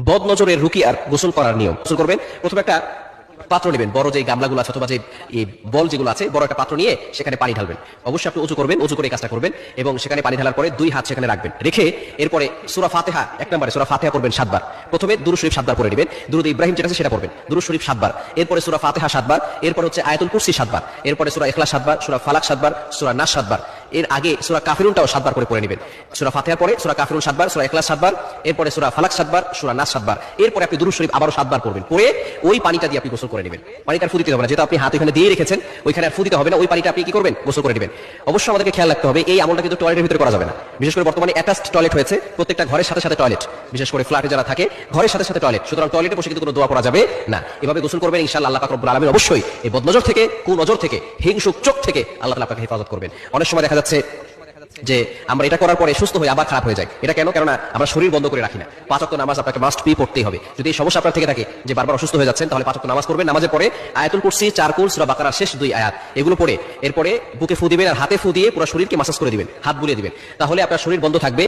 বদ নজরের রুকিয়ার গোসল করার নিয়ম। গোসল করবেন, প্রথমে একটা পাত্র নেবেন, বড় যে গামলাগুলো আছে অথবা যে বল যেগুলো আছে, বড় একটা পাত্র নিয়ে সেখানে পানি ঢালবেন। অবশ্যই আপনি উঁচু করবেন, উঁচু করে এই কাজটা করবেন এবং সেখানে পানি ঢালার পরে দুই হাত সেখানে রাখবেন, রেখে এরপরে সূরা ফাতিহা, এক নম্বরে সূরা ফাতিহা পড়বেন 7 বার। প্রথমে দুরূদ শরীফ 7 বার পড়ে নেবেন, দুরূদ ইব্রাহিম যেটা আছে সেটা পড়বেন, দুরূদ শরীফ 7 বার, এরপরে সূরা ফাতিহা 7 বার, এরপরে হচ্ছে আয়াতুল কুরসি 7 বার, এরপরে সূরা ইখলাস 7 বার, সূরা ফালাক 7 বার, সূরা নাস 7 বার, এর আগে সূরা কাফিরুনটাও 7 বার করে পড়ে নেবেন। সূরা ফাতিহার পরে সূরা কাফিরুন 7 বার, সূরা ইখলাস 7 বার, এরপরে সূরা ফালাক 7 বার, সূরা নাস 7 বার, এরপরে আপনি দুরূদ শরীফ আবারো 7 বার পড়বেন, পড়ে ওই পানিটা দিয়ে আপনি গোসল করে নেবেন। পানিটা ফু দিতে হবে না, যেটা আপনি হাত এখানে দিয়ে রেখেছেন ওইখানে আর ফু দিতে হবে না, ওই পানিটা আপনি কি করবেন, গোসল করে নেবেন। অবশ্যই আমাদেরকে খেয়াল রাখতে হবে এই আমলটা কিন্তু টয়লেটের ভিতরে করা যাবে না। বিশেষ করে বর্তমানে অ্যাটাচড টয়লেট হয়েছে, প্রত্যেকটা ঘরের সাথে সাথে টয়লেট, বিশেষ করে ফ্ল্যাটে যারা থাকে ঘরের সাথে সাথে টয়লেট, সুতরাং টয়লেটে বসে কিন্তু কোনো দোয়া করা যাবে না। এভাবে গোসল করবেন, ইনশাআল্লাহ আল্লাহ পাক রব্বুল আলামিন অবশ্যই এই বদনজর থেকে, কুনজর থেকে, হিংসুক চোখ থেকে আল্লাহ তাআলা আপনাকে হেফাজত করবেন। অনেক সময় দেখা যাচ্ছে যে আমরা এটা করার পরে সুস্থ হয়ে আবার খারাপ হয়ে যায়। এটা কেন? কেননা আমরা শরীর বন্ধ করে রাখি না। 5 ওয়াক্ত নামাজ আপনাকে মাস্ট বি পড়তেই হবে। যদি এই সমস্যা আপনার থেকে থাকে যে বারবার অসুস্থ হয়ে যাচ্ছেন, তাহলে 5 ওয়াক্ত নামাজ পড়বেন, নামাজের পরে আয়াতুল কুরসি, 4 কুল, সূরা বাকারার শেষ 2 আয়াত এগুলো পড়ে এরপরে বুকে ফু দিবেন আর হাতে ফু দিয়ে পুরো শরীরকে মাসাজ করে দিবেন, হাত বুলিয়ে দিবেন, তাহলে আপনার শরীর বন্ধ থাকবে।